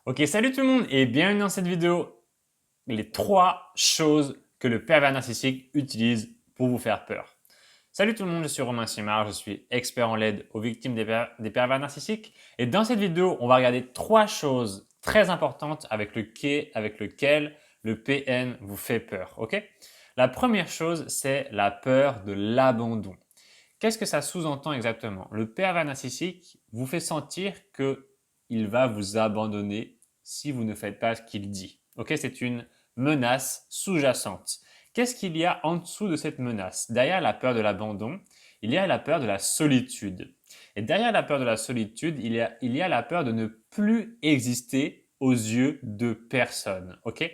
Ok, salut tout le monde et bienvenue dans cette vidéo. Les 3 choses que le pervers narcissique utilise pour vous faire peur. Salut tout le monde, je suis Romain Simard, je suis expert en l'aide aux victimes des pervers narcissiques. Et dans cette vidéo, on va regarder 3 choses très importantes avec lequel le PN vous fait peur. Ok? La première chose, c'est la peur de l'abandon. Qu'est-ce que ça sous-entend exactement? Le pervers narcissique vous fait sentir qu'il va vous abandonner si vous ne faites pas ce qu'il dit. Ok, c'est une menace sous-jacente. Qu'est-ce qu'il y a en dessous de cette menace? Derrière la peur de l'abandon, il y a la peur de la solitude. Et derrière la peur de la solitude, il y a la peur de ne plus exister aux yeux de personne. Ok?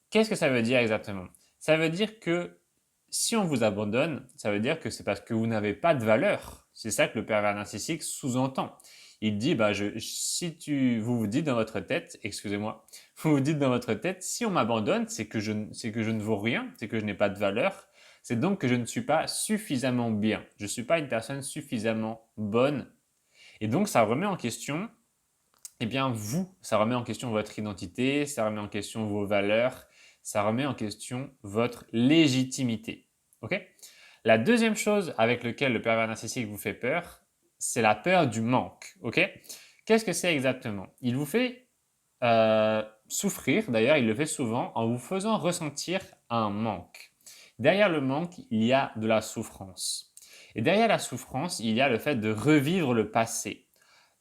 Qu'est-ce que ça veut dire exactement? Ça veut dire que si on vous abandonne, ça veut dire que c'est parce que vous n'avez pas de valeur. C'est ça que le pervers narcissique sous-entend. Il dit, vous vous dites dans votre tête, excusez-moi, vous vous dites dans votre tête, si on m'abandonne, c'est que je ne vaux rien, c'est que je n'ai pas de valeur, c'est donc que je ne suis pas suffisamment bien, je ne suis pas une personne suffisamment bonne. Et donc, ça remet en question, ça remet en question votre identité, ça remet en question vos valeurs, ça remet en question votre légitimité. Ok? La deuxième chose avec laquelle le pervers narcissique vous fait peur, c'est la peur du manque. Ok? Qu'est-ce que c'est exactement? Il vous fait souffrir, d'ailleurs il le fait souvent, en vous faisant ressentir un manque. Derrière le manque, il y a de la souffrance. Et derrière la souffrance, il y a le fait de revivre le passé.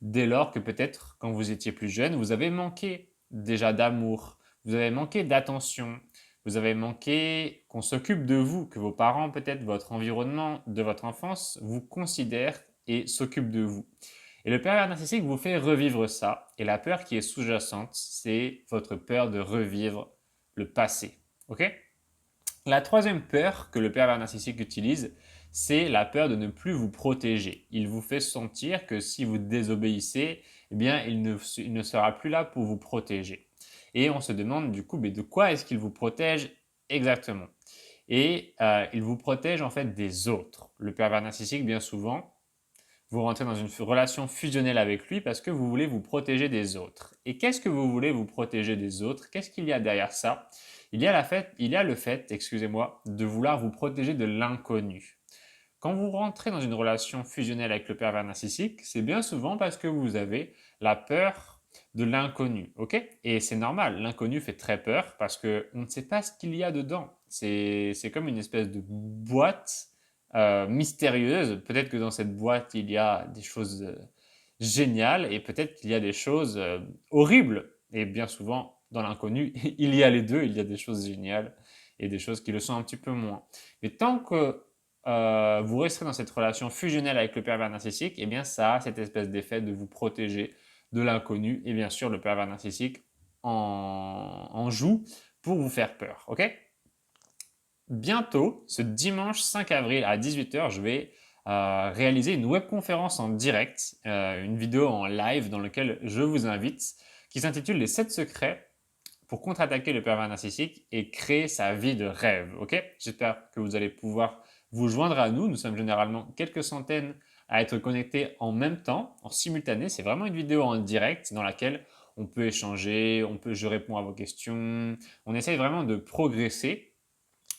Dès lors que peut-être, quand vous étiez plus jeune, vous avez manqué déjà d'amour, vous avez manqué d'attention, vous avez manqué qu'on s'occupe de vous, que vos parents, peut-être votre environnement de votre enfance, vous considèrent et s'occupent de vous. Et le pervers narcissique vous fait revivre ça. Et la peur qui est sous-jacente, c'est votre peur de revivre le passé. Ok? La troisième peur que le pervers narcissique utilise, c'est la peur de ne plus vous protéger. Il vous fait sentir que si vous désobéissez, eh bien, il ne sera plus là pour vous protéger. Et on se demande du coup, mais de quoi est-ce qu'il vous protège exactement? Et il vous protège en fait des autres. Le pervers narcissique, bien souvent, vous rentrez dans une relation fusionnelle avec lui parce que vous voulez vous protéger des autres. Et qu'est-ce que vous voulez vous protéger des autres? Qu'est-ce qu'il y a derrière ça? Il y a le fait, excusez-moi, de vouloir vous protéger de l'inconnu. Quand vous rentrez dans une relation fusionnelle avec le pervers narcissique, c'est bien souvent parce que vous avez la peur de l'inconnu, ok? Et c'est normal, l'inconnu fait très peur parce qu'on ne sait pas ce qu'il y a dedans. C'est comme une espèce de boîte mystérieuse. Peut-être que dans cette boîte, il y a des choses géniales et peut-être qu'il y a des choses horribles. Et bien souvent, dans l'inconnu, il y a les deux. Il y a des choses géniales et des choses qui le sont un petit peu moins. Mais tant que vous resterez dans cette relation fusionnelle avec le pervers narcissique, eh bien ça a cette espèce d'effet de vous protéger de l'inconnu. Et bien sûr, le pervers narcissique en joue pour vous faire peur. Ok? Bientôt, ce dimanche 5 avril à 18h, je vais réaliser une webconférence en direct, une vidéo en live dans laquelle je vous invite, qui s'intitule Les 7 secrets pour contre-attaquer le pervers narcissique et créer sa vie de rêve. Ok? J'espère que vous allez pouvoir vous joindre à nous. Nous sommes généralement quelques centaines à être connectés en même temps, en simultané. C'est vraiment une vidéo en direct dans laquelle on peut échanger, je réponds à vos questions. On essaye vraiment de progresser.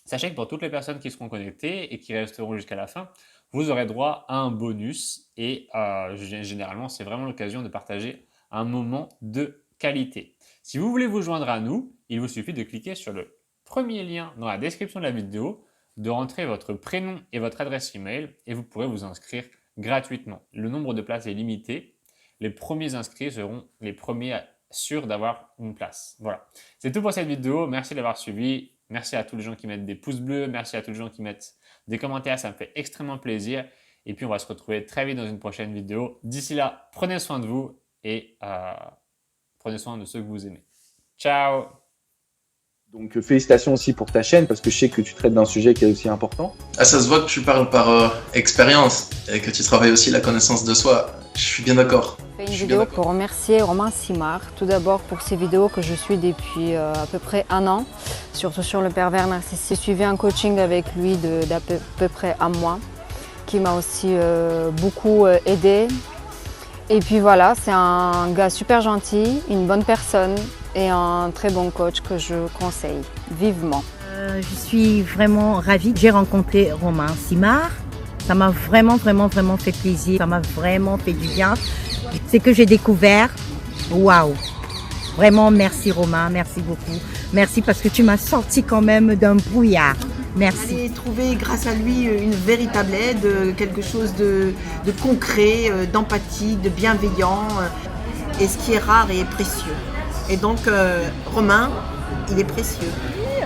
Sachez que pour toutes les personnes qui seront connectées et qui resteront jusqu'à la fin, vous aurez droit à un bonus et généralement, c'est vraiment l'occasion de partager un moment de qualité. Si vous voulez vous joindre à nous, il vous suffit de cliquer sur le premier lien dans la description de la vidéo, de rentrer votre prénom et votre adresse email et vous pourrez vous inscrire gratuitement. Le nombre de places est limité. Les premiers inscrits seront les premiers sûrs d'avoir une place. Voilà. C'est tout pour cette vidéo. Merci d'avoir suivi. Merci à tous les gens qui mettent des pouces bleus. Merci à tous les gens qui mettent des commentaires. Ça me fait extrêmement plaisir. Et puis, on va se retrouver très vite dans une prochaine vidéo. D'ici là, prenez soin de vous et prenez soin de ceux que vous aimez. Ciao! Donc félicitations aussi pour ta chaîne parce que je sais que tu traites d'un sujet qui est aussi important. Ah, ça se voit que tu parles par expérience et que tu travailles aussi la connaissance de soi. Je suis bien d'accord. Je fais une vidéo pour remercier Romain Simard, tout d'abord pour ces vidéos que je suis depuis à peu près 1 an, surtout sur le pervers narcissique. J'ai suivi un coaching avec lui d'à peu près 1 mois, qui m'a aussi beaucoup aidé. Et puis voilà, c'est un gars super gentil, une bonne personne et un très bon coach que je conseille vivement. Je suis vraiment ravie. J'ai rencontré Romain Simard. Ça m'a vraiment fait plaisir. Ça m'a vraiment fait du bien. C'est que j'ai découvert. Waouh! Vraiment, merci Romain, merci beaucoup. Merci parce que tu m'as sorti quand même d'un brouillard. Merci. J'ai trouvé grâce à lui une véritable aide, quelque chose de concret, d'empathique, de bienveillant, et ce qui est rare et précieux. Et donc Romain, il est précieux.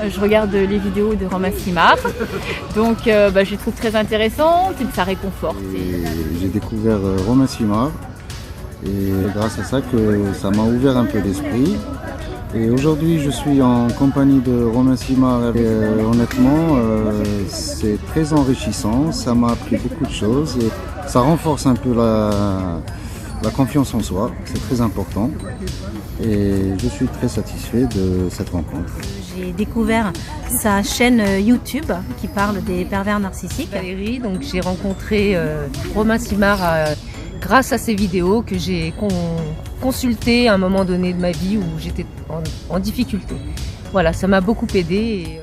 Je regarde les vidéos de Romain Simard, donc je les trouve très intéressantes et ça réconforte. J'ai découvert Romain Simard et grâce à ça que ça m'a ouvert un peu l'esprit. Et aujourd'hui je suis en compagnie de Romain Simard et honnêtement c'est très enrichissant, ça m'a appris beaucoup de choses et ça renforce un peu la confiance en soi, c'est très important. Et je suis très satisfait de cette rencontre. J'ai découvert sa chaîne YouTube qui parle des pervers narcissiques. Valérie, donc j'ai rencontré Romain Simard grâce à ses vidéos que j'ai consultées à un moment donné de ma vie où j'étais en difficulté. Voilà, ça m'a beaucoup aidée.